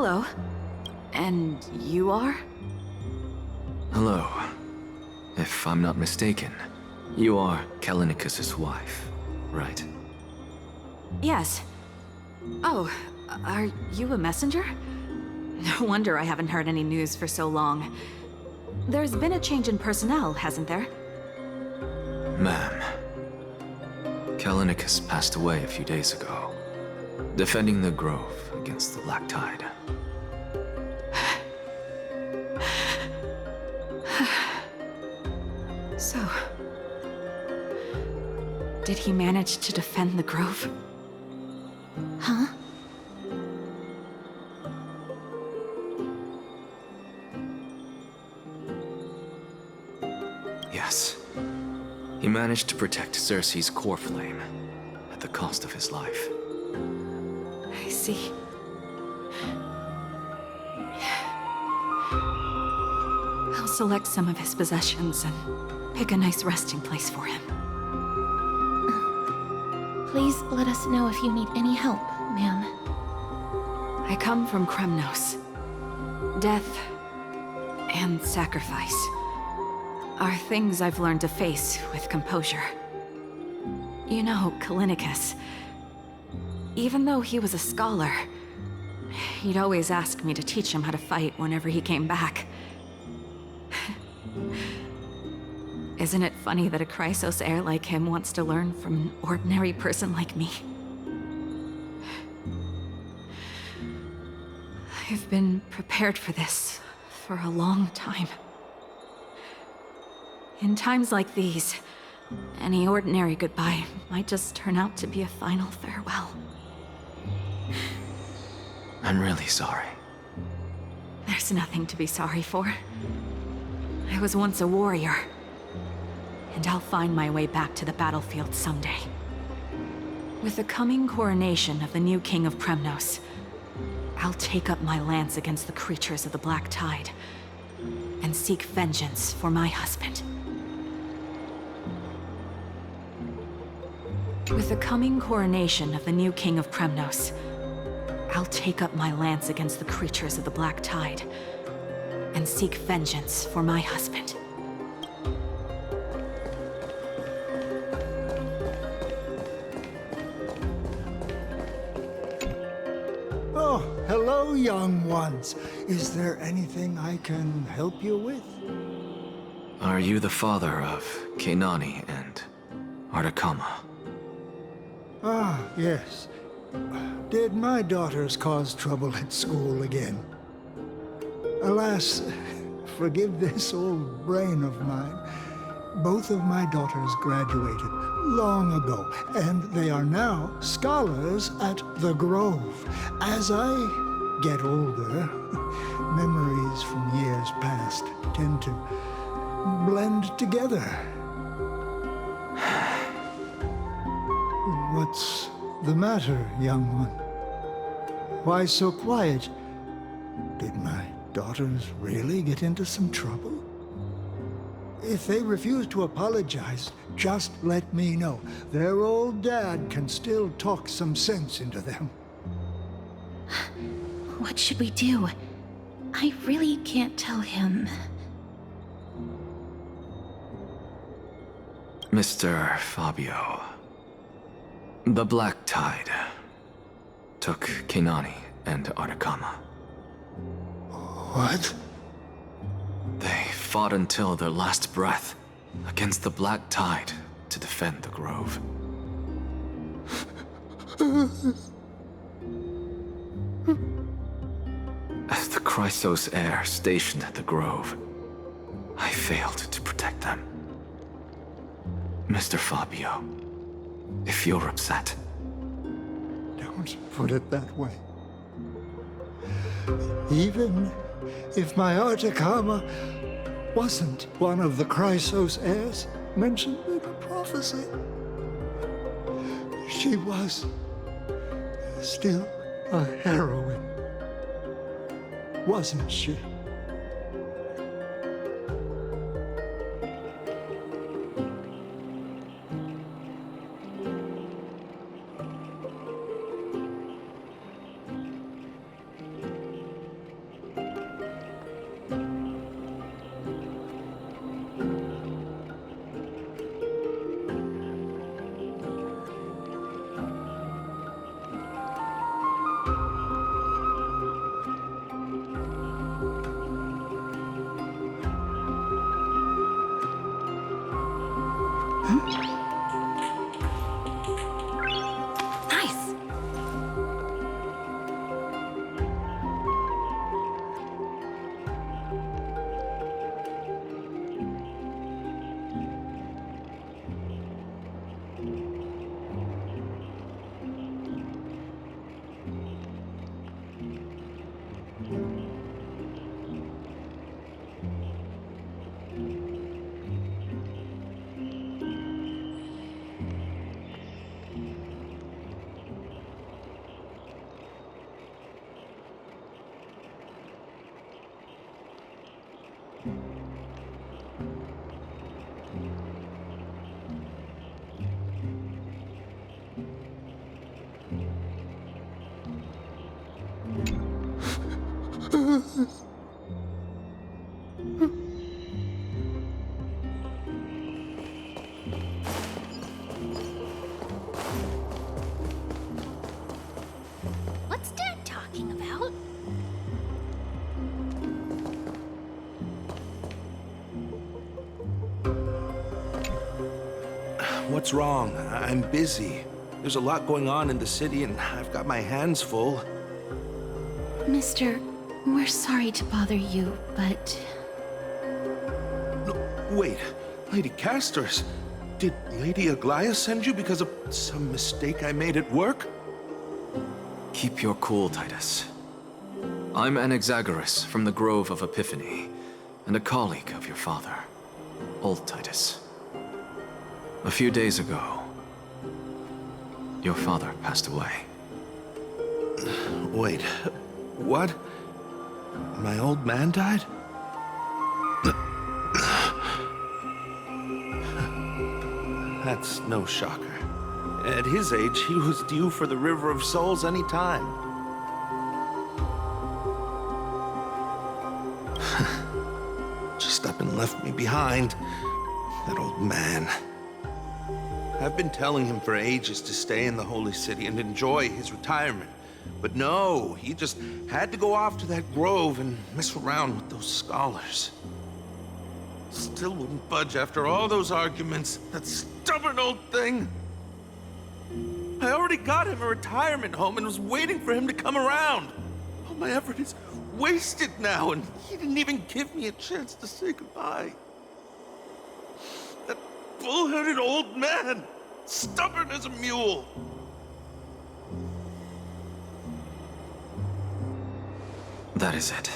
Hello. And you are? Hello. If I'm not mistaken, you are Kallinicus's wife, right? Yes. Oh, are you a messenger? No wonder I haven't heard any news for so long. There's been a change in personnel, hasn't there? Ma'am, Kallinicus passed away a few days ago, defending the Grove against the Black Tide. So... did he manage to defend the Grove? Huh? Yes. He managed to protect Cersei's core flame, at the cost of his life. I see. I'll select some of his possessions and pick a nice resting place for him. Please let us know if you need any help, ma'am. I come from Kremnos. Death and sacrifice are things I've learned to face with composure. You know, Kallinicus, even though he was a scholar, he'd always ask me to teach him how to fight whenever he came back. Isn't it funny that a Chrysos heir like him wants to learn from an ordinary person like me? I've been prepared for this for a long time. In times like these, any ordinary goodbye might just turn out to be a final farewell. I'm really sorry. There's nothing to be sorry for. I was once a warrior, and I'll find my way back to the battlefield someday. With the coming coronation of the new king of Kremnos, I'll take up my lance against the creatures of the Black Tide and seek vengeance for my husband. With the coming coronation of the new king of Kremnos, I'll take up my lance against the creatures of the Black Tide and seek vengeance for my husband. Oh, hello, young ones. Is there anything I can help you with? Are you the father of Keinani and Artakama? Ah, yes. Did my daughters cause trouble at school again? Alas, forgive this old brain of mine. Both of my daughters graduated long ago, and they are now scholars at the Grove. As I get older, memories from years past tend to blend together. What's the matter, young one? Why so quiet? Did my daughters really get into some trouble? If they refuse to apologize, just let me know. Their old dad can still talk some sense into them. What should we do? I really can't tell him. Mr. Fabio, the Black Tide took Keinani and Artakama. What? They fought until their last breath against the Black Tide to defend the Grove. As the Chrysos heir stationed at the Grove, I failed to protect them. Mr. Fabio, if you're upset... Don't put it that way. Even if my Artakama wasn't one of the Chrysos heirs mentioned in the prophecy, she was still a heroine, wasn't she? Nice. What's Dad talking about? What's wrong? I'm busy. There's a lot going on in the city, and I've got my hands full. Mister, we're sorry to bother you, but No, wait, Lady Castors, did Lady Aglaia send you because of some mistake I made at work? Keep your cool, Titus. I'm Anaxagoras from the Grove of Epiphany, and a colleague of your father, old Titus. A few days ago, your father passed away. Wait, what? My old man died? That's no shocker. At his age, he was due for the River of Souls any time. Just up and left me behind. That old man. I've been telling him for ages to stay in the Holy City and enjoy his retirement. But no, he just had to go off to that grove and mess around with those scholars. Still wouldn't budge after all those arguments. That stubborn old thing. I already got him a retirement home and was waiting for him to come around. All my effort is wasted now, and he didn't even give me a chance to say goodbye. That bull-headed old man, stubborn as a mule. That is it.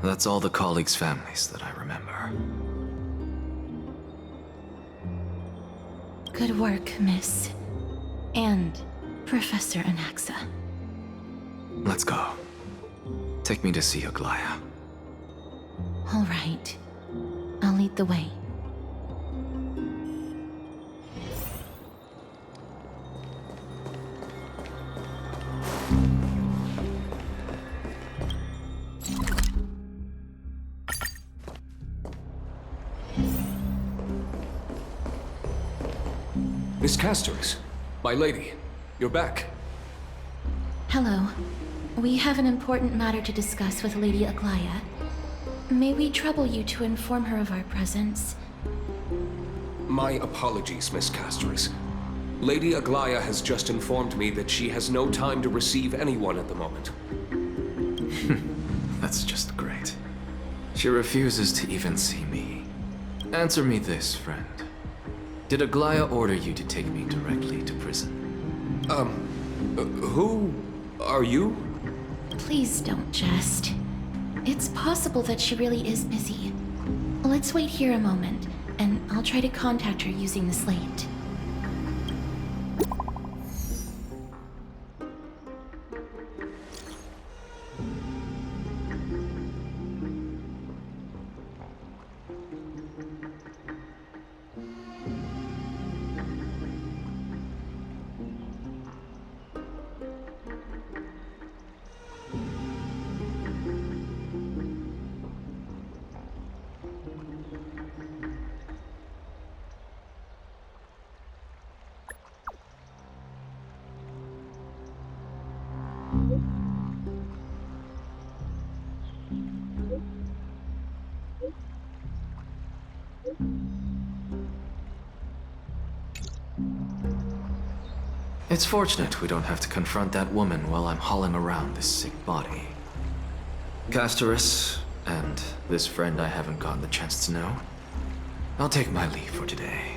That's all the colleagues' families that I remember. good work, Miss. And Professor Anaxa. Let's go. Take me to see Aglaia. All right. I'll lead the way. Miss Castors, my lady, you're back. Hello. We have an important matter to discuss with Lady Aglaia. May we trouble you to inform her of our presence? My apologies, Miss Castors. Lady Aglaia has just informed me that she has no time to receive anyone at the moment. That's just great. She refuses to even see me. Answer me this, friend. Did Aglaia order you to take me directly to prison? Who are you? Please don't jest. It's possible that she really is busy. Let's wait here a moment, and I'll try to contact her using the slate. It's fortunate we don't have to confront that woman while I'm hauling around this sick body. Castorus, and this friend I haven't gotten the chance to know, I'll take my leave for today.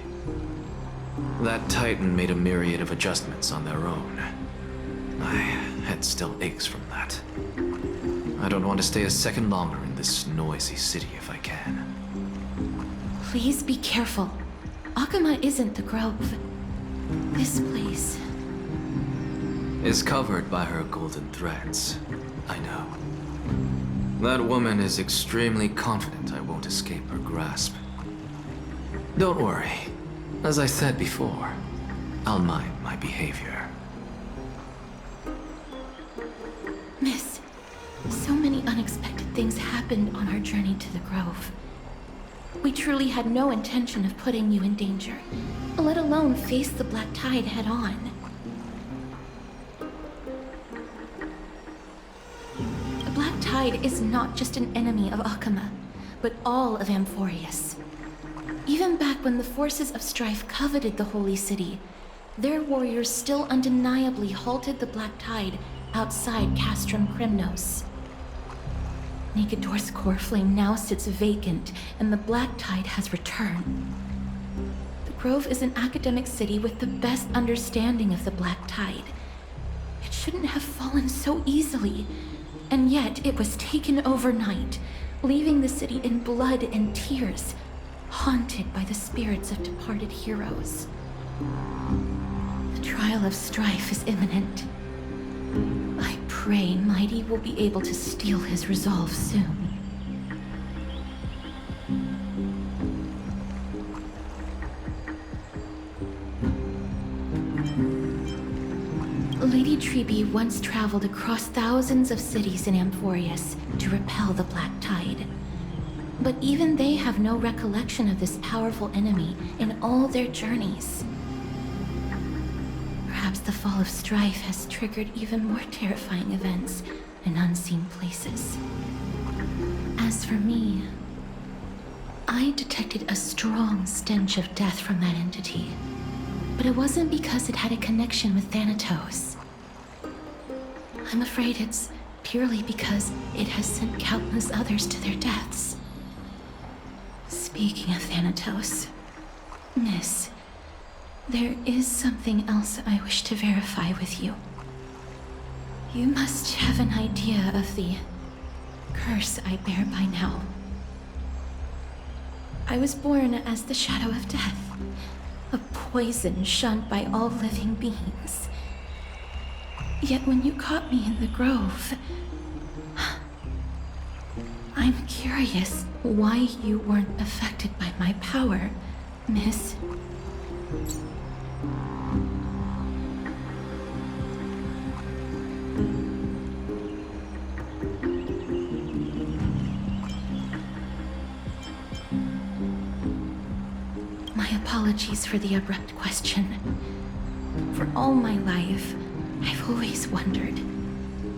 That Titan made a myriad of adjustments on their own. My head still aches from that. I don't want to stay a second longer in this noisy city if I can. Please be careful. Akuma isn't the Grove. This place... is covered by her golden threads. I know. That woman is extremely confident I won't escape her grasp. Don't worry. As I said before, I'll mind my behavior. Miss, so many unexpected things happened on our journey to the Grove. We truly had no intention of putting you in danger, let alone face the Black Tide head-on. The Black Tide is not just an enemy of Akuma, but all of Amphorius. Even back when the forces of strife coveted the Holy City, their warriors still undeniably halted the Black Tide outside Castrum Krymnos. Naked Door's core flame now sits vacant, and the Black Tide has returned. The Grove is an academic city with the best understanding of the Black Tide. It shouldn't have fallen so easily, and yet it was taken overnight, leaving the city in blood and tears, haunted by the spirits of departed heroes. The trial of strife is imminent. I pray Mighty will be able to steal his resolve soon. Lady Trebe once traveled across thousands of cities in Amphorius to repel the Black Tide. But even they have no recollection of this powerful enemy in all their journeys. Perhaps the fall of strife has triggered even more terrifying events in unseen places. As for me, I detected a strong stench of death from that entity. But it wasn't because it had a connection with Thanatos. I'm afraid it's purely because it has sent countless others to their deaths. Speaking of Thanatos, Miss, there is something else I wish to verify with you. You must have an idea of the curse I bear by now. I was born as the shadow of death, a poison shunned by all living beings. Yet when you caught me in the grove, I'm curious why you weren't affected by my power, Miss. My apologies for the abrupt question. For all my life, I've always wondered,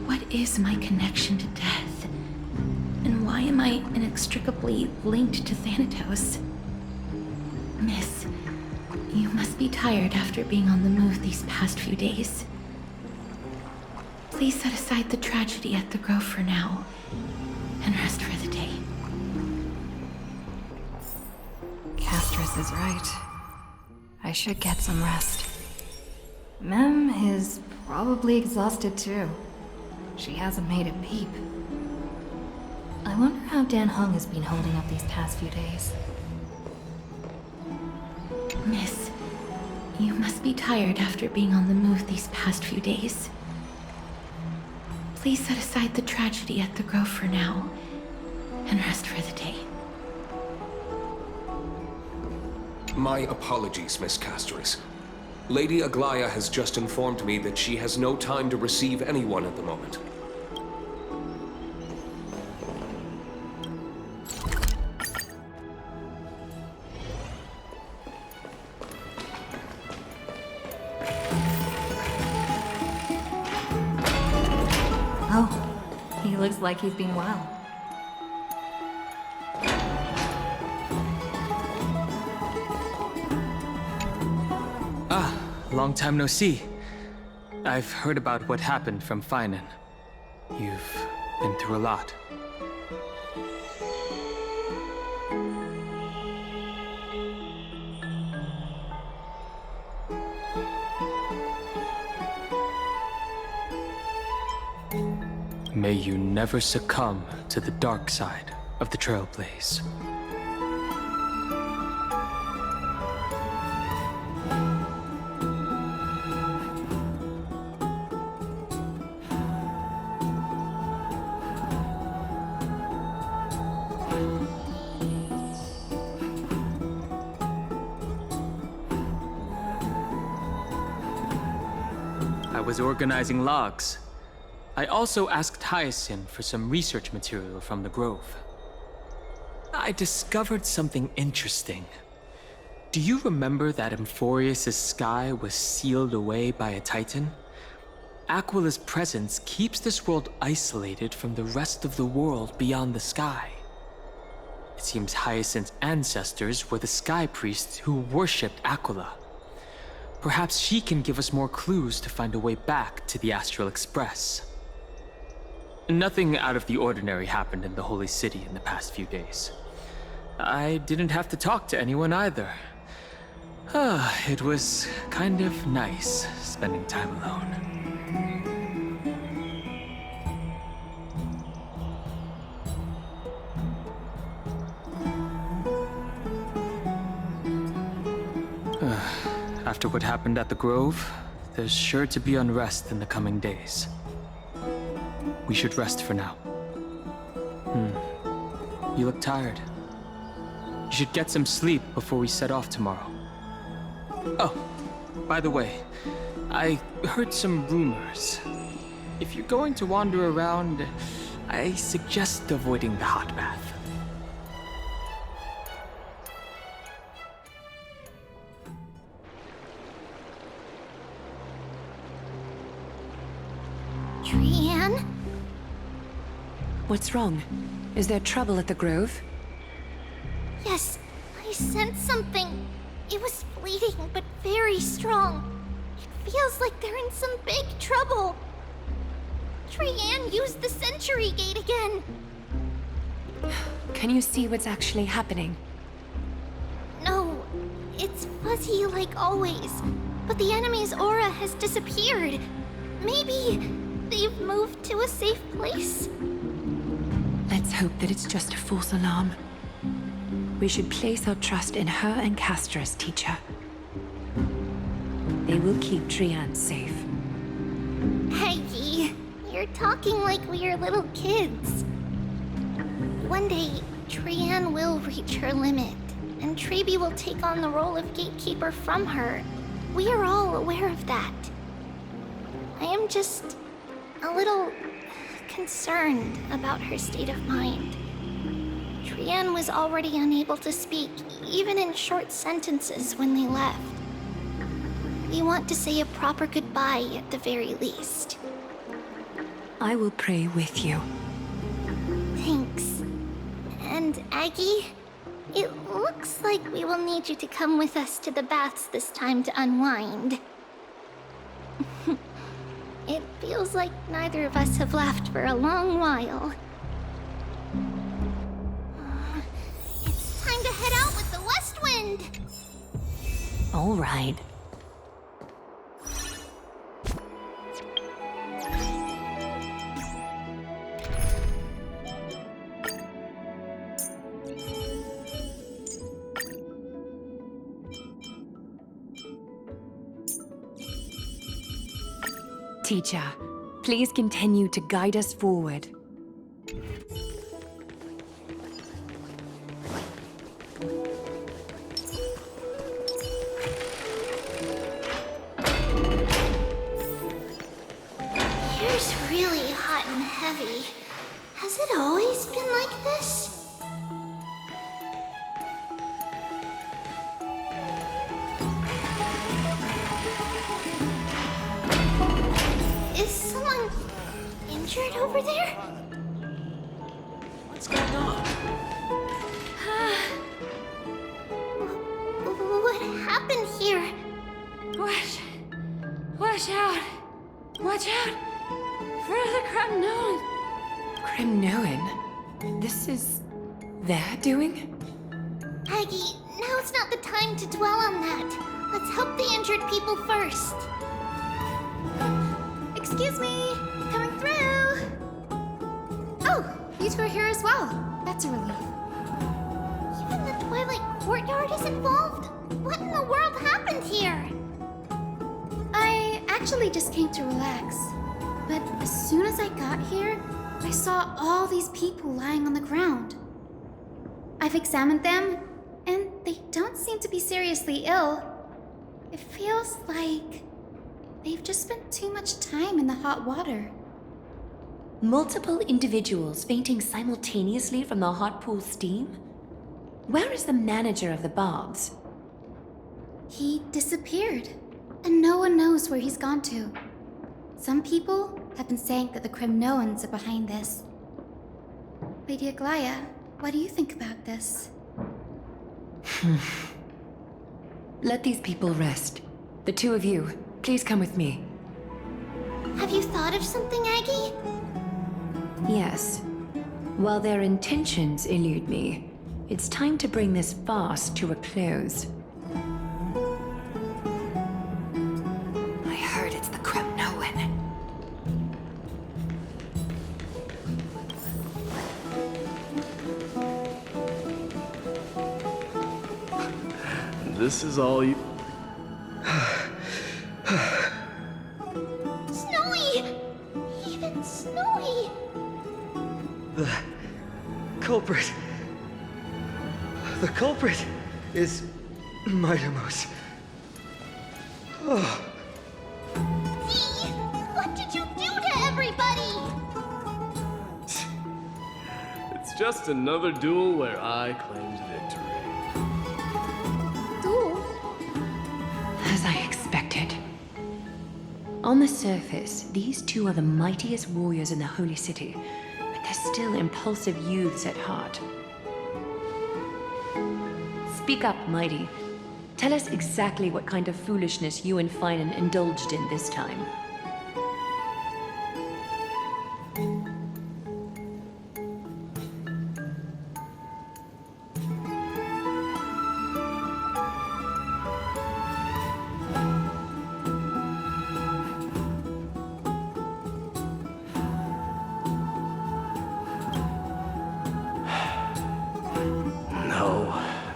what is my connection to death? And why am I inextricably linked to Thanatos? Miss, you must be tired after being on the move these past few days. Please set aside the tragedy at the Grove for now, and rest for the day. Castorus is right. I should get some rest. Mem is probably exhausted too. She hasn't made a peep. I wonder how Dan Heng has been holding up these past few days. Miss, you must be tired after being on the move these past few days. Please set aside the tragedy at the Grove for now, and rest for the day. My apologies, Miss Castorus. Lady Aglaya has just informed me that she has no time to receive anyone at the moment. Oh, he looks like he's been well. Long time no see. I've heard about what happened from Finan. You've been through a lot. May you never succumb to the dark side of the Trailblaze. I was organizing logs. I also asked Hyacinth for some research material from the Grove. I discovered something interesting. Do you remember that Amphorius' sky was sealed away by a Titan? Aquila's presence keeps this world isolated from the rest of the world beyond the sky. It seems Hyacinth's ancestors were the Sky Priests who worshipped Aquila. Perhaps she can give us more clues to find a way back to the Astral Express. Nothing out of the ordinary happened in the Holy City in the past few days. I didn't have to talk to anyone either. It was kind of nice spending time alone. After what happened at the Grove, there's sure to be unrest in the coming days. We should rest for now. You look tired. You should get some sleep before we set off tomorrow. Oh, by the way, I heard some rumors. If you're going to wander around, I suggest avoiding the hot bath. Trian? What's wrong? Is there trouble at the Grove? Yes, I sensed something. It was fleeting, but very strong. It feels like they're in some big trouble. Trian used the Century Gate again. Can you see what's actually happening? No, it's fuzzy like always. But the enemy's aura has disappeared. Maybe they've moved to a safe place? Let's hope that it's just a false alarm. We should place our trust in her and Castra's teacher. They will keep Trian safe. Peggy, you're talking like we are little kids. One day, Trian will reach her limit, and Trebi will take on the role of gatekeeper from her. We are all aware of that. I am just a little concerned about her state of mind. Trian was already unable to speak, even in short sentences when they left. We want to say a proper goodbye at the very least. I will pray with you. Thanks. And Aggie, it looks like we will need you to come with us to the baths this time to unwind. It feels like neither of us have laughed for a long while. It's time to head out with the west wind! All right. Teacher, please continue to guide us forward. Here's really hot and heavy. Has it always been like this? Is someone injured over there? What's going on? What happened here? Watch out! Watch out! For the Kremnoan! Kremnoan? This is their doing? Aggie, now's not the time to dwell on that. Let's help the injured people first. Excuse me, coming through. Oh, you two are here as well. That's a relief. Even the Twilight Courtyard is involved? What in the world happened here? I actually just came to relax. But as soon as I got here, I saw all these people lying on the ground. I've examined them, and they don't seem to be seriously ill. It feels like they've just spent too much time in the hot water. Multiple individuals fainting simultaneously from the hot pool steam? Where is the manager of the Bobs? He disappeared, and no one knows where he's gone to. Some people have been saying that the Kremnoans are behind this. Lady Aglaya, what do you think about this? Let these people rest. The two of you, please come with me. Have you thought of something, Aggie? Yes. While their intentions elude me, it's time to bring this farce to a close. I heard it's the Kremnoan. This is all you... Snowy! Even Snowy! The culprit... The culprit is Mightimos. Oh. Dee! What did you do to everybody? It's just another duel where I claimed victory. As I expected. On the surface, these two are the mightiest warriors in the Holy City, but they're still impulsive youths at heart. Speak up, Mighty. Tell us exactly what kind of foolishness you and Finan indulged in this time. No,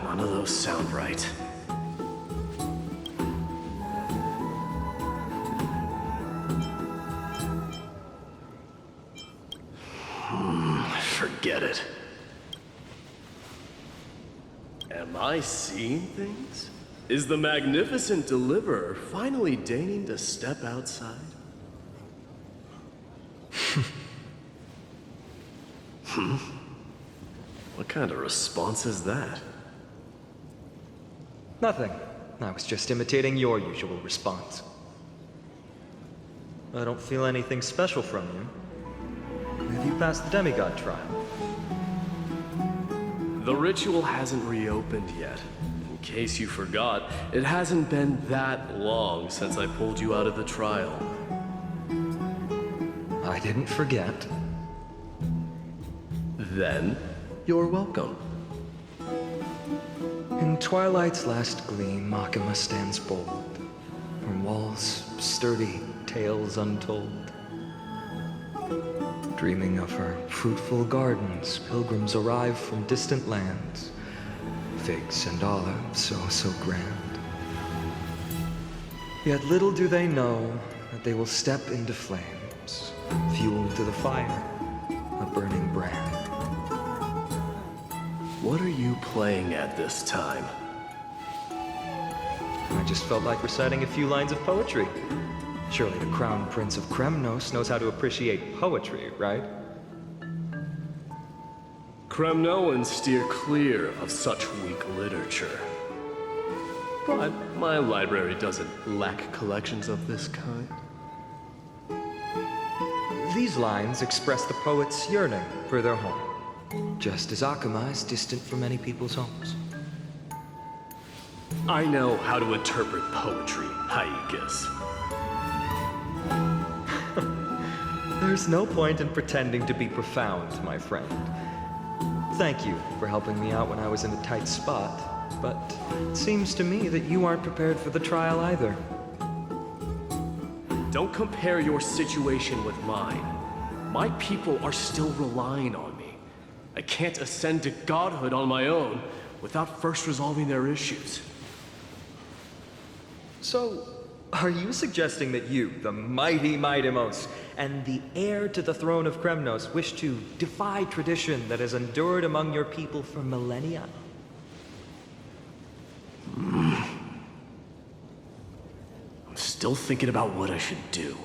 none of those sound right. Forget it. Am I seeing things? Is the magnificent deliverer finally deigning to step outside? What kind of response is that? Nothing. I was just imitating your usual response. I don't feel anything special from you. Have you passed the demigod trial? The ritual hasn't reopened yet. In case you forgot, it hasn't been that long since I pulled you out of the trial. I didn't forget. Then, you're welcome. In twilight's last gleam, Makima stands bold. Her walls sturdy, tales untold. Dreaming of her fruitful gardens, pilgrims arrive from distant lands. Figs and olives, oh so grand. Yet little do they know that they will step into flames, fuel to the fire, a burning brand. What are you playing at this time? I just felt like reciting a few lines of poetry. Surely the Crown Prince of Kremnos knows how to appreciate poetry, right? Kremnoans steer clear of such weak literature. But my library doesn't lack collections of this kind. These lines express the poet's yearning for their home, just as Akama is distant from many people's homes. I know how to interpret poetry, Haikis. There's no point in pretending to be profound, my friend. Thank you for helping me out when I was in a tight spot, but it seems to me that you aren't prepared for the trial either. Don't compare your situation with mine. My people are still relying on me. I can't ascend to godhood on my own without first resolving their issues. So, are you suggesting that you, the mighty Mightimos, and the heir to the throne of Kremnos, wish to defy tradition that has endured among your people for millennia? I'm still thinking about what I should do.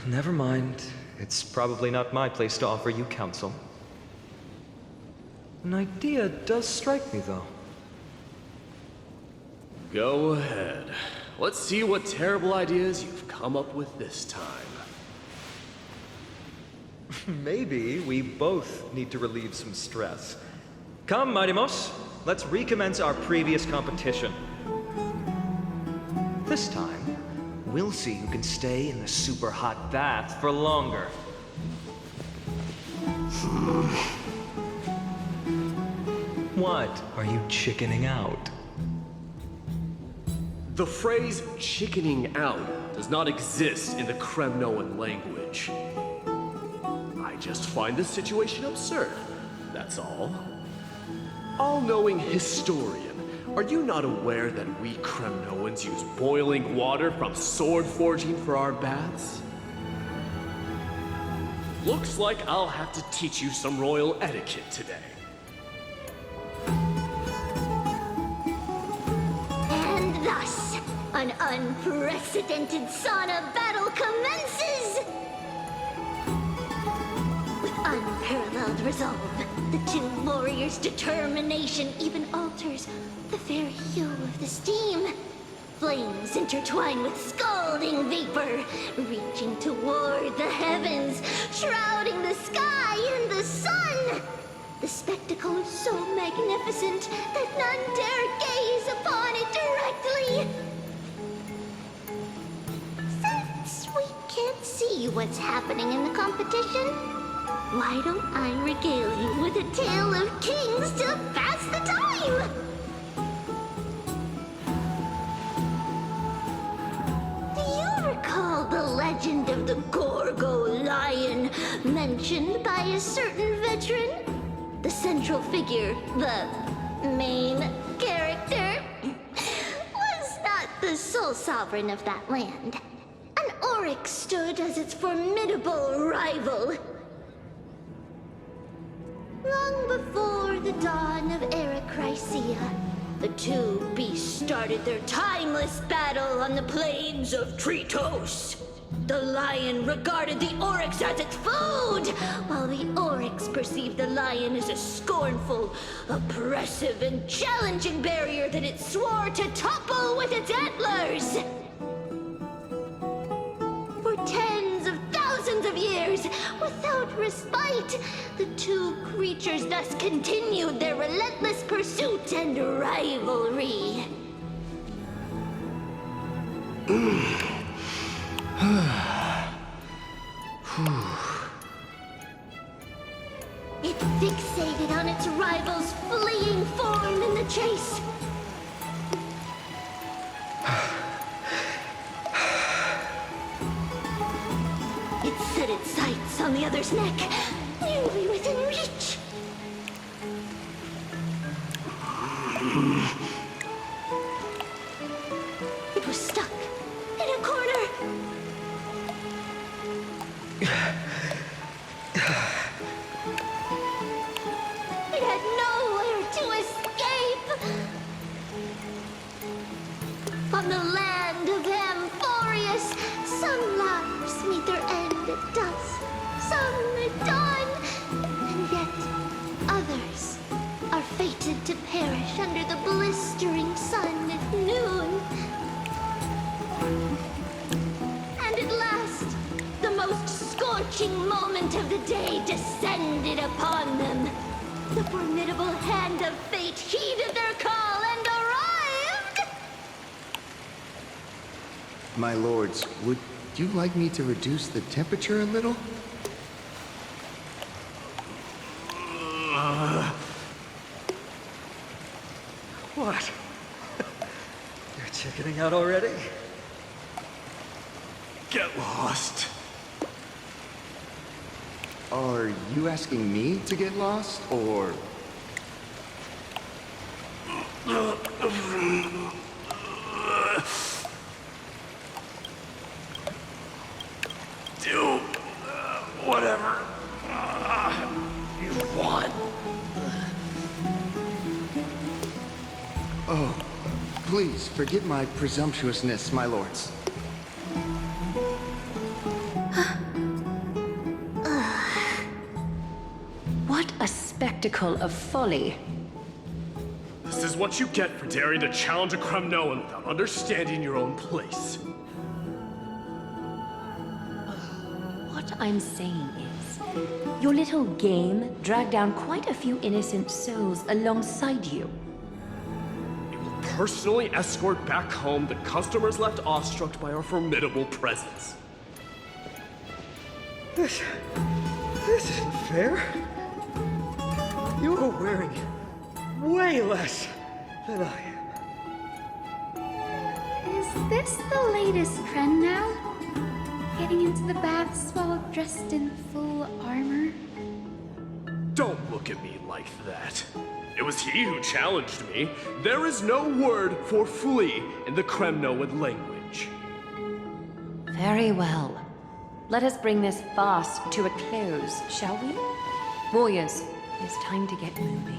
Never mind. It's probably not my place to offer you counsel. An idea does strike me, though. Go ahead. Let's see what terrible ideas you've come up with this time. Maybe we both need to relieve some stress. Come, Mightimos, let's recommence our previous competition. This time, we'll see who can stay in the super hot bath for longer. What? Are you chickening out? The phrase chickening out does not exist in the Kremnoan language. I just find this situation absurd, that's all. All-knowing historian, are you not aware that we Kremnoans use boiling water from sword forging for our baths? Looks like I'll have to teach you some royal etiquette today. And thus, an unprecedented sauna battle commences! With unparalleled resolve, the two warriors' determination even alters the very hue of the steam. Flames intertwine with scalding vapor, reaching toward the heavens, shrouding the sky and the sun. The spectacle is so magnificent that none dare gaze upon it directly. Since we can't see what's happening in the competition, why don't I regale you with a tale of kings to pass the time? Recall the legend of the Gorgo lion mentioned by a certain veteran? The central figure, the main character, was not the sole sovereign of that land. An Oryx stood as its formidable rival. Long before the dawn of Era Chrysia, the two beasts started their timeless battle on the plains of Tritos. The lion regarded the oryx as its food, while the oryx perceived the lion as a scornful, oppressive, and challenging barrier that it swore to topple with its antlers. For tens of thousands of years, without respite, the two creatures thus continued their relentless pursuit and rivalry. It fixated on its rival's fleeing form in the chase. It set its sights on the other's neck, nearly within reach. It was stuck in a corner. It had nowhere to escape. On the land of Amphorius, some lives meet their end at dusk, some at dawn, and yet others are fated to perish under the blistering sun at noon. And at last, the most scorching moment of the day descended upon them. The formidable hand of fate heeded their call and arrived! My lords, would you like me to reduce the temperature a little? What? You're chickening out already? Get lost. Are you asking me to get lost, or... Do whatever you want. Oh, please forgive my presumptuousness, my lords. What a spectacle of folly. This is what you get for daring to challenge a Kremnoan without understanding your own place. What I'm saying is, your little game dragged down quite a few innocent souls alongside you. Personally escort back home the customers left awestruck by our formidable presence. This isn't fair. You are wearing way less than I am. Is this the latest trend now? Getting into the baths while dressed in full armor? Don't look at me like that. It was he who challenged me. There is no word for flee in the Kremnoan language. Very well. Let us bring this farce to a close, shall we? Warriors, it's time to get moving.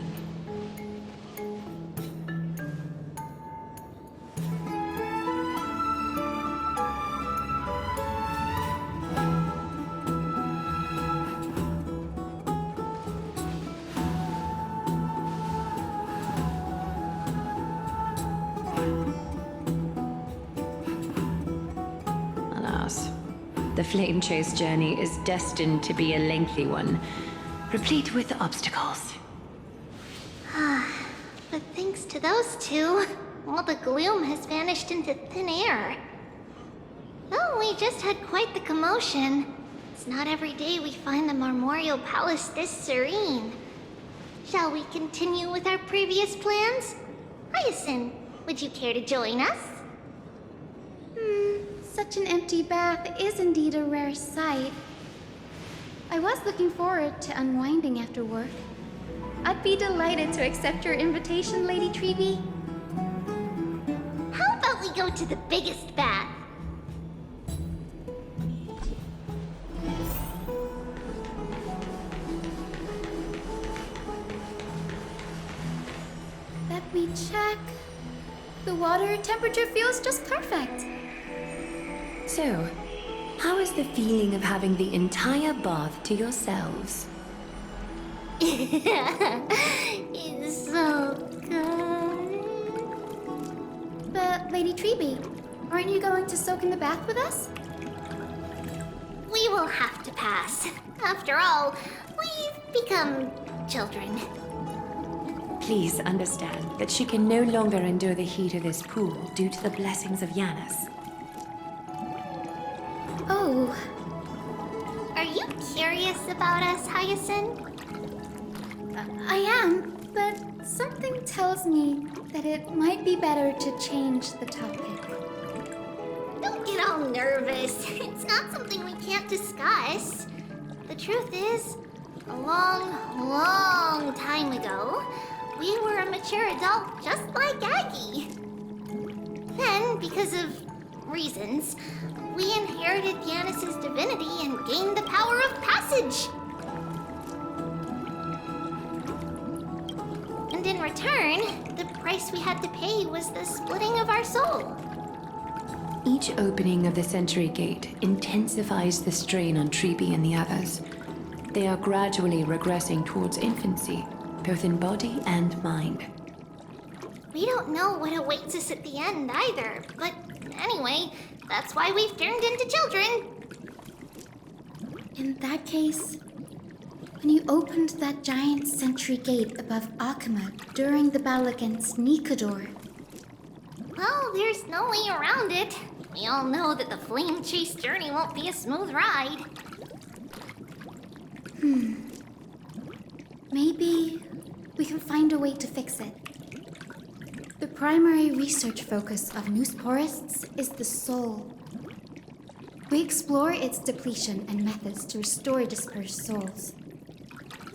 Alas, the flame chase journey is destined to be a lengthy one, replete with obstacles. But thanks to those two, all the gloom has vanished into thin air. Well, we just had quite the commotion. It's not every day we find the Marmorial Palace this serene. Shall we continue with our previous plans? Hyacinth, would you care to join us? Such an empty bath is indeed a rare sight. I was looking forward to unwinding after work. I'd be delighted to accept your invitation, Lady Treeby. How about we go to the biggest bath? Let me check. The water temperature feels just perfect. So, how is the feeling of having the entire bath to yourselves? It's so good. But, Lady Treeby, aren't you going to soak in the bath with us? We will have to pass. After all, we've become children. Please understand that she can no longer endure the heat of this pool due to the blessings of Yanis. Oh. Are you curious about us, Hyacinth? I am, but something tells me that it might be better to change the topic. Don't get all nervous. It's not something we can't discuss. The truth is, a long, long time ago, we were a mature adult just like Aggie. Then, because of reasons, we inherited Yanis's divinity and gained the power of passage. And in return, the price we had to pay was the splitting of our soul. Each opening of the Century Gate intensifies the strain on Treeby and the others. They are gradually regressing towards infancy, both in body and mind. We don't know what awaits us at the end either, but anyway, that's why we've turned into children. In that case, when you opened that giant sentry gate above Akama during the battle against Nikador, Well, there's no way around it. We all know that the flame chase journey won't be a smooth ride. Maybe we can find a way to fix it. The primary research focus of Noosporists is the soul. We explore its depletion and methods to restore dispersed souls.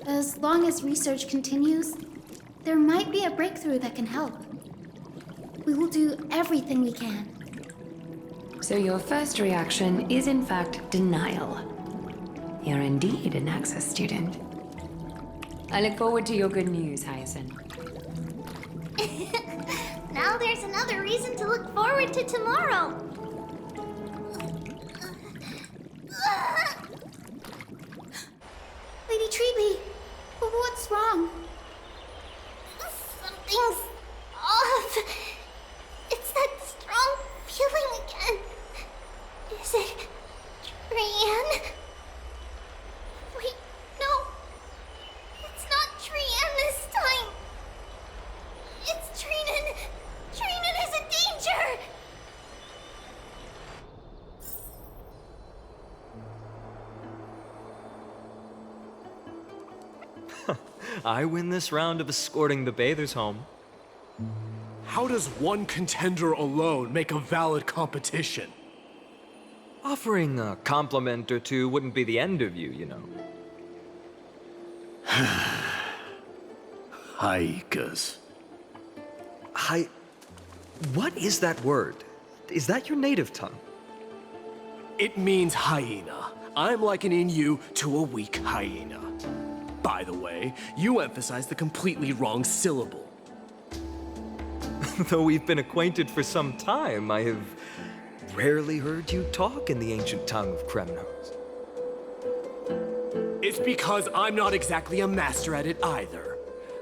As long as research continues, there might be a breakthrough that can help. We will do everything we can. So your first reaction is in fact denial. You're indeed an Access student. I look forward to your good news, Hyacinth. Now there's another reason to look forward to tomorrow. Lady Treeby, what's wrong? Something's off. It's that strong feeling again. Is it Trian? Wait, no. It's not Trian this time. It's Trinan. Trinan is in danger. I win this round of escorting the bathers home. How does one contender alone make a valid competition? Offering a compliment or two wouldn't be the end of you, you know. Haikas. What is that word? Is that your native tongue? It means hyena. I'm likening you to a weak hyena. By the way, you emphasized the completely wrong syllable. Though we've been acquainted for some time, I have rarely heard you talk in the ancient tongue of Kremnos. It's because I'm not exactly a master at it either.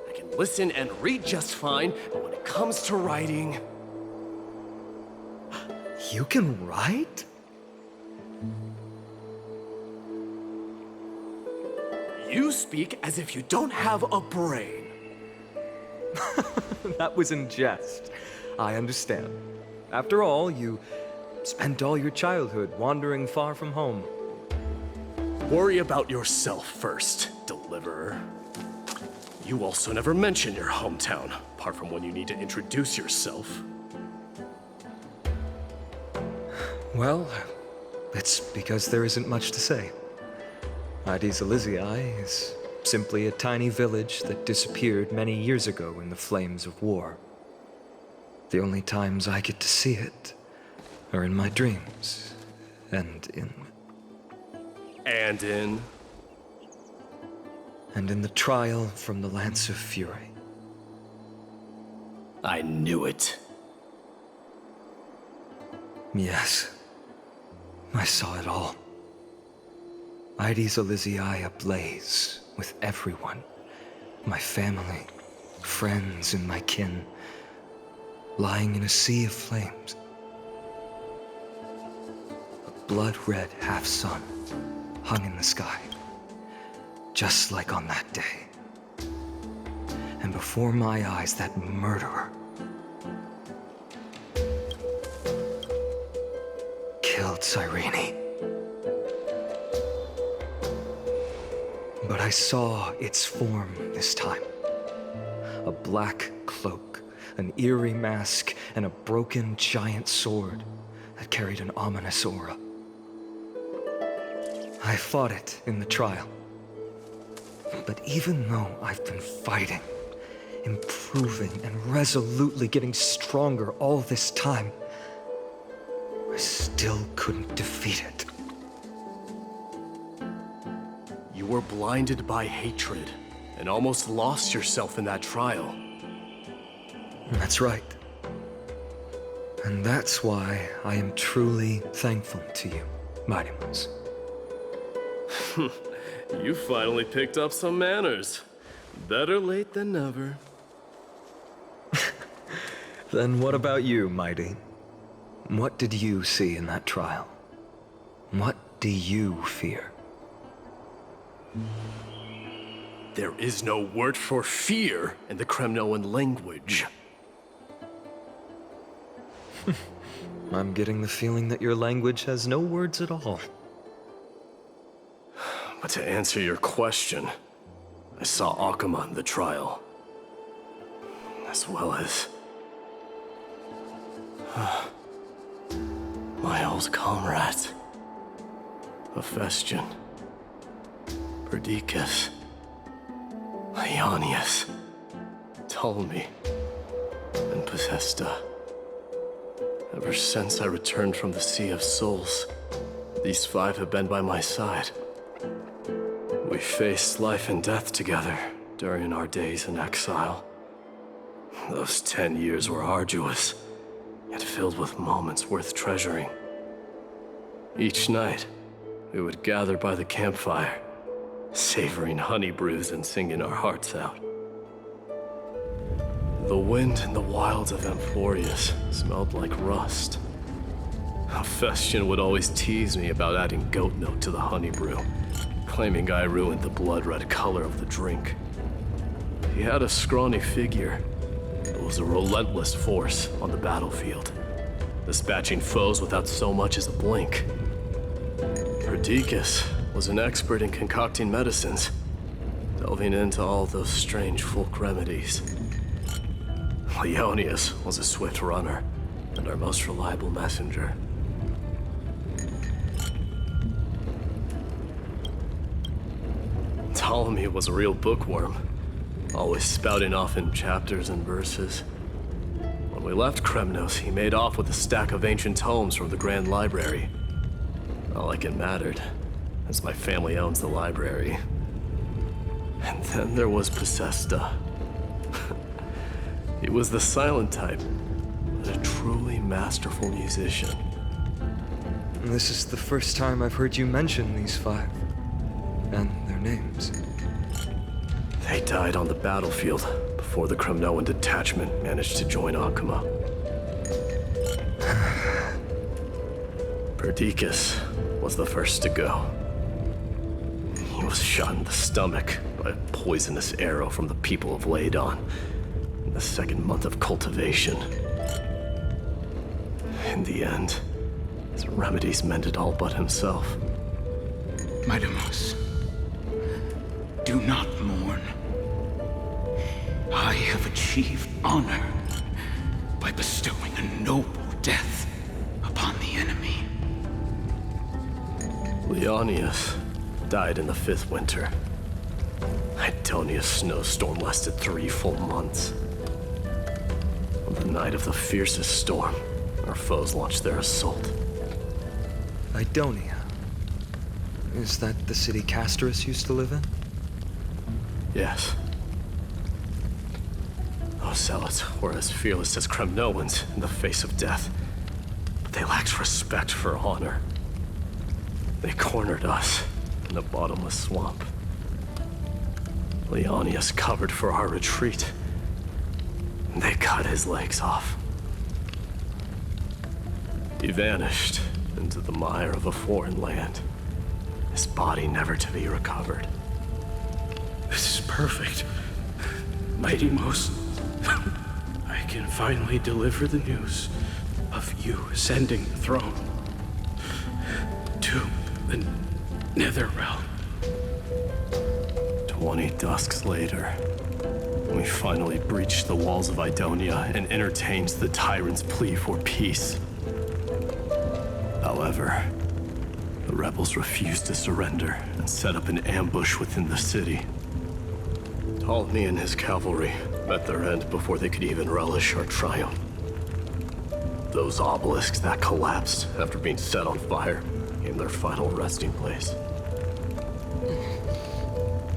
I can listen and read just fine, but when it comes to writing... You can write? You speak as if you don't have a brain. That was in jest. I understand. After all, you spent all your childhood wandering far from home. Worry about yourself first, Deliverer. You also never mention your hometown, apart from when you need to introduce yourself. Well, it's because there isn't much to say. Aedes Elysiae is simply a tiny village that disappeared many years ago in the flames of war. The only times I get to see it are in my dreams, and in the trial from the Lance of Fury. I knew it. Yes, I saw it all. Aedes Elysiae ablaze with everyone. My family, friends, and my kin, lying in a sea of flames. A blood-red half-sun hung in the sky, just like on that day. And before my eyes, that murderer killed Cyrene. But I saw its form this time. A black cloak, an eerie mask, and a broken giant sword that carried an ominous aura. I fought it in the trial. But even though I've been fighting, improving, and resolutely getting stronger all this time, I still couldn't defeat it. You were blinded by hatred and almost lost yourself in that trial. That's right. And that's why I am truly thankful to you, Mighty Ones. You finally picked up some manners. Better late than never. Then what about you, Mighty? What did you see in that trial? What do you fear? There is no word for fear in the Kremnoan language. I'm getting the feeling that your language has no words at all. But to answer your question, I saw Akuma in the trial. As well as... my old comrades. Hephaestion. Perdiccas. Ionius. Ptolemy. And Possesta. Ever since I returned from the Sea of Souls, these 5 have been by my side. We faced life and death together during our days in exile. Those 10 years were arduous, yet filled with moments worth treasuring. Each night, we would gather by the campfire, savoring honey brews and singing our hearts out. The wind in the wilds of Amphorius smelled like rust. Hephaestion would always tease me about adding goat milk to the honey brew, claiming I ruined the blood-red color of the drink. He had a scrawny figure, but was a relentless force on the battlefield, dispatching foes without so much as a blink. Perdiccas was an expert in concocting medicines, delving into all those strange folk remedies. Ionius was a swift runner and our most reliable messenger. Ptolemy was a real bookworm, always spouting off in chapters and verses. When we left Kremnos, he made off with a stack of ancient tomes from the Grand Library. Not like it mattered, as my family owns the library. And then there was Possesta. He was the silent type, but a truly masterful musician. This is the first time I've heard you mention these 5. And their names. They died on the battlefield before the Kremnoan detachment managed to join Akuma. Perdiccas was the first to go. He was shot in the stomach by a poisonous arrow from the people of Ladon in the 2nd month of cultivation. In the end, his remedies mended all but himself. My Deimos, do not mourn. I have achieved honor by bestowing a noble death upon the enemy. Leonius died in the 5th winter. Idonia's snowstorm lasted 3 full months. On the night of the fiercest storm, our foes launched their assault. Idonia. Is that the city Castorus used to live in? Yes. Those zealots were as fearless as Kremnoans in the face of death, but they lacked respect for honor. They cornered us in a bottomless swamp. Leonius covered for our retreat, and they cut his legs off. He vanished into the mire of a foreign land, his body never to be recovered. This is perfect. My Deimos, I can finally deliver the news of you ascending the throne to the Netherrealm. 20 dusks later, we finally breached the walls of Idonia and entertained the tyrant's plea for peace. However, the rebels refused to surrender and set up an ambush within the city. Ptolemy and his cavalry met their end before they could even relish our triumph. Those obelisks that collapsed after being set on fire became their final resting place.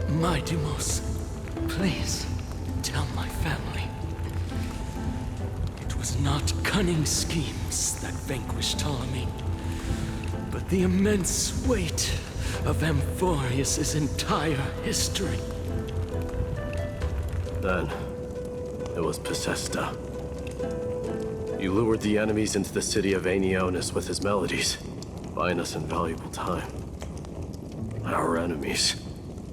My Deimos, please tell my family. It was not cunning schemes that vanquished Ptolemy, but the immense weight of Amphorius' entire history. Then, it was Possesta. He lured the enemies into the city of Aenionis with his melodies, buying us invaluable time. Our enemies,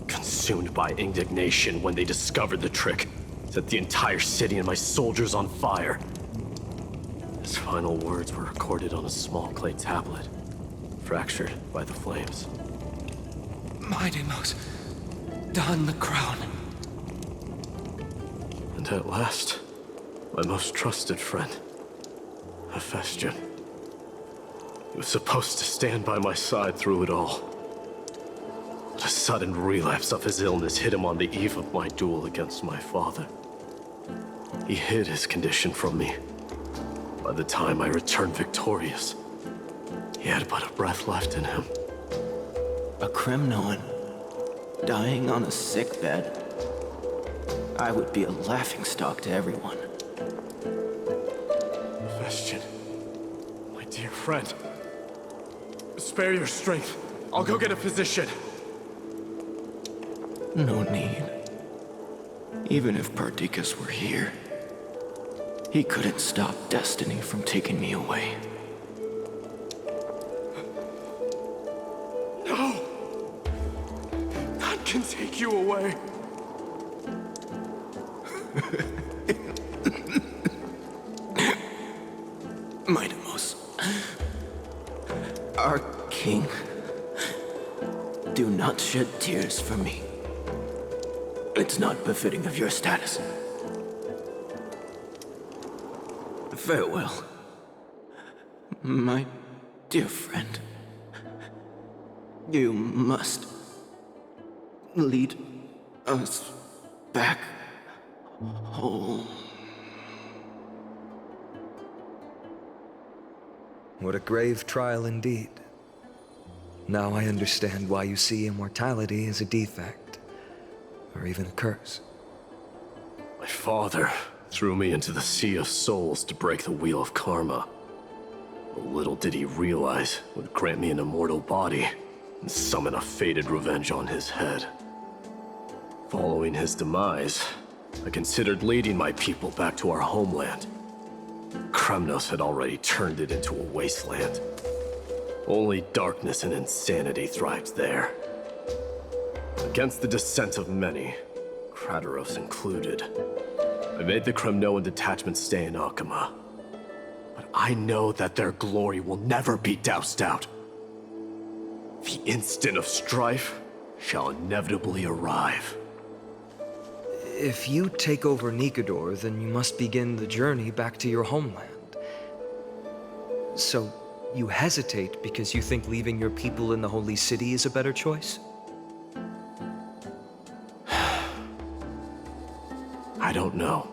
consumed by indignation when they discovered the trick, set the entire city and my soldiers on fire. His final words were recorded on a small clay tablet, fractured by the flames. Mightymost, don the crown. And at last, my most trusted friend, Hephaestion. He was supposed to stand by my side through it all. But a sudden relapse of his illness hit him on the eve of my duel against my father. He hid his condition from me. By the time I returned victorious, he had but a breath left in him. A Kremnoan, dying on a sickbed. I would be a laughingstock to everyone. Hephaestion, my dear friend, spare your strength. I'll go get a physician. No need. Even if Perdiccas were here, he couldn't stop destiny from taking me away. No! None can take you away. Mightymost, our king, do not shed tears for me. It's not befitting of your status. Farewell, my dear friend. You must lead us back home. What a grave trial indeed. Now I understand why you see immortality as a defect, or even a curse. My father threw me into the sea of souls to break the wheel of karma. But little did he realize it would grant me an immortal body and summon a fated revenge on his head. Following his demise, I considered leading my people back to our homeland. Kremnos had already turned it into a wasteland. Only darkness and insanity thrived there. Against the dissent of many, Krateros included, I made the Kremnoan detachment stay in Akama. But I know that their glory will never be doused out. The instant of strife shall inevitably arrive. If you take over Nikodor, then you must begin the journey back to your homeland. So, you hesitate because you think leaving your people in the Holy City is a better choice? I don't know.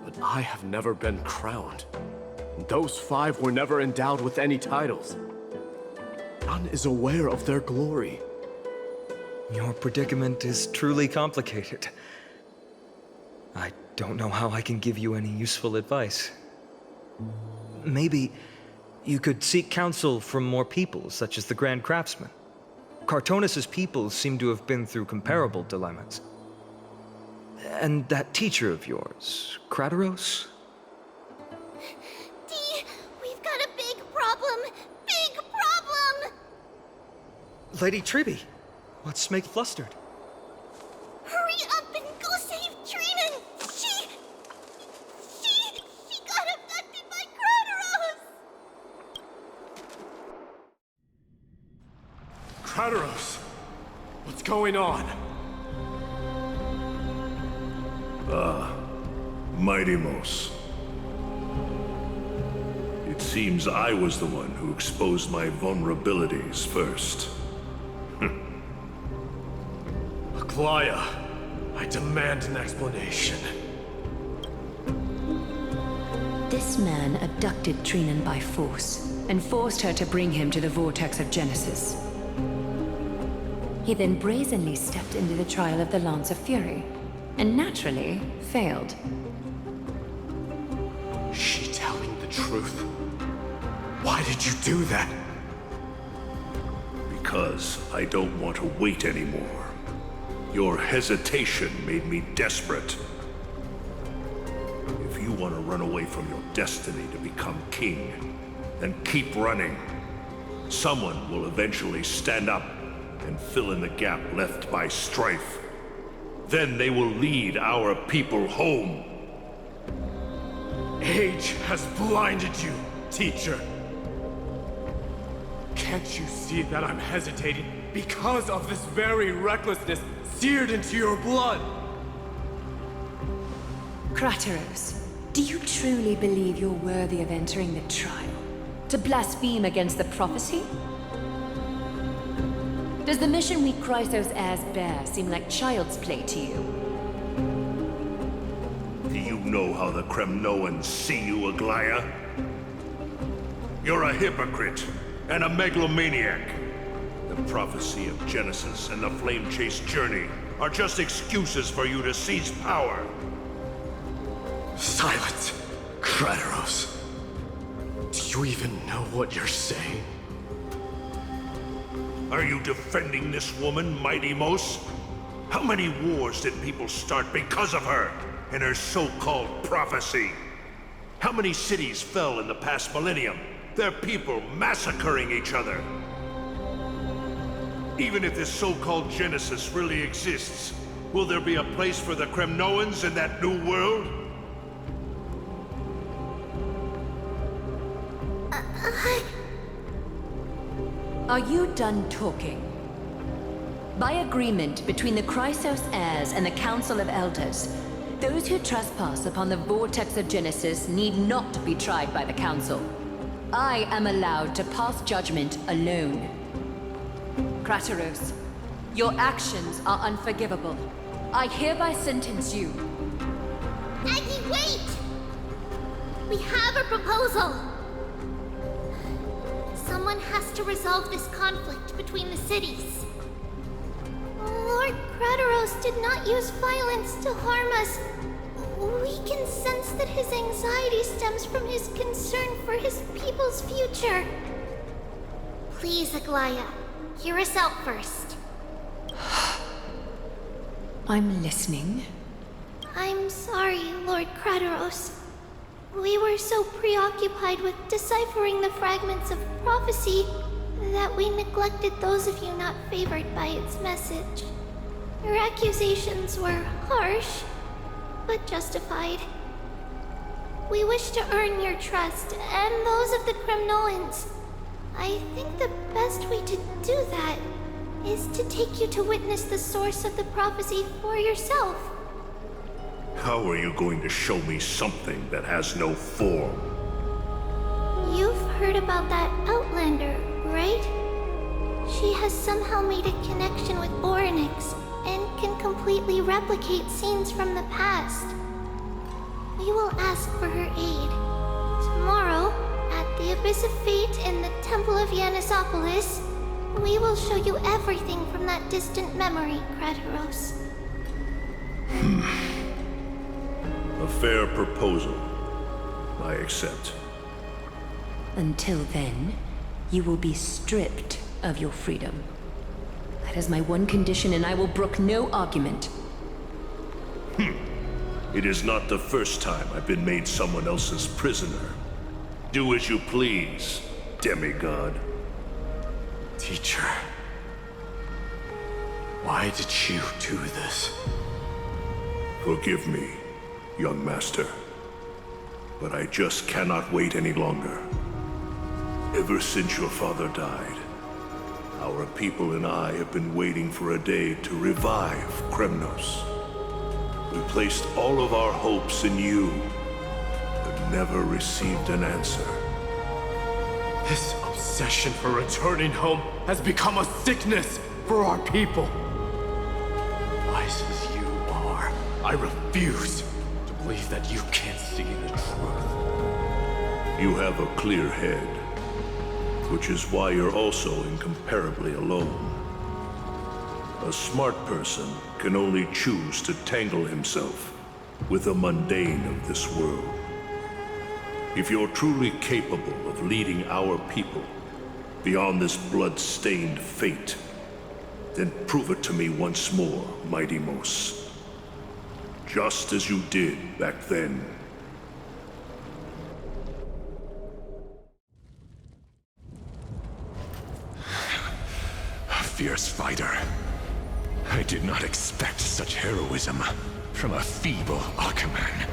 But I have never been crowned. Those 5 were never endowed with any titles. None is aware of their glory. Your predicament is truly complicated. I don't know how I can give you any useful advice. Maybe you could seek counsel from more peoples, such as the Grand Craftsman. Cartonis' peoples seem to have been through comparable dilemmas. And that teacher of yours, Krateros? Dee, we've got a big problem! Big problem! Lady Tribby, what's make flustered? Hurry up and go save Trinan! She got abducted by Krateros! Krateros! What's going on? Mightymost. It seems I was the one who exposed my vulnerabilities first. Aglaya, I demand an explanation. This man abducted Trinan by force and forced her to bring him to the vortex of Genesis. He then brazenly stepped into the trial of the Lance of Fury, and naturally failed. Is she telling the truth? Why did you do that? Because I don't want to wait anymore. Your hesitation made me desperate. If you want to run away from your destiny to become king, then keep running. Someone will eventually stand up and fill in the gap left by strife. Then they will lead our people home. Age has blinded you, teacher. Can't you see that I'm hesitating because of this very recklessness seared into your blood? Krateros, do you truly believe you're worthy of entering the trial? To blaspheme against the prophecy? Does the mission we Chrysos heirs bear seem like child's play to you? Do you know how the Kremnoans see you, Aglaya? You're a hypocrite and a megalomaniac. The prophecy of Genesis and the Flame Chase journey are just excuses for you to seize power. Silence, Krateros. Do you even know what you're saying? Are you defending this woman, Mighty Mos? How many wars did people start because of her and her so-called prophecy? How many cities fell in the past millennium? Their people massacring each other. Even if this so-called Genesis really exists, will there be a place for the Kremnoans in that new world? Are you done talking? By agreement between the Chrysos heirs and the Council of Elders, those who trespass upon the vortex of Genesis need not be tried by the Council. I am allowed to pass judgment alone. Krateros, your actions are unforgivable. I hereby sentence you. Aggie, wait! We have a proposal! Someone has to resolve this conflict between the cities. Lord Krateros did not use violence to harm us. We can sense that his anxiety stems from his concern for his people's future. Please, Aglaya, hear us out first. I'm listening. I'm sorry, Lord Krateros. We were so preoccupied with deciphering the fragments of prophecy that we neglected those of you not favored by its message. Your accusations were harsh, but justified. We wish to earn your trust and those of the Kremnoans. I think the best way to do that is to take you to witness the source of the prophecy for yourself. How are you going to show me something that has no form? You've heard about that Outlander, right? She has somehow made a connection with Orynyx and can completely replicate scenes from the past. We will ask for her aid. Tomorrow, at the Abyss of Fate in the Temple of Yanisopolis, we will show you everything from that distant memory, Krateros. A fair proposal. I accept. Until then, you will be stripped of your freedom. That is my one condition, and I will brook no argument. It is not the first time I've been made someone else's prisoner. Do as you please, demigod. Teacher, why did you do this? Forgive me, young master. But I just cannot wait any longer. Ever since your father died, our people and I have been waiting for a day to revive Kremnos. We placed all of our hopes in you, but never received an answer. This obsession for returning home has become a sickness for our people. Wise as you are, I refuse to believe that you can't see the truth. You have a clear head, which is why you're also incomparably alone. A smart person can only choose to tangle himself with the mundane of this world. If you're truly capable of leading our people beyond this blood-stained fate, then prove it to me once more, Mighty Mos. Just as you did back then. A fierce fighter. I did not expect such heroism from a feeble Akaman.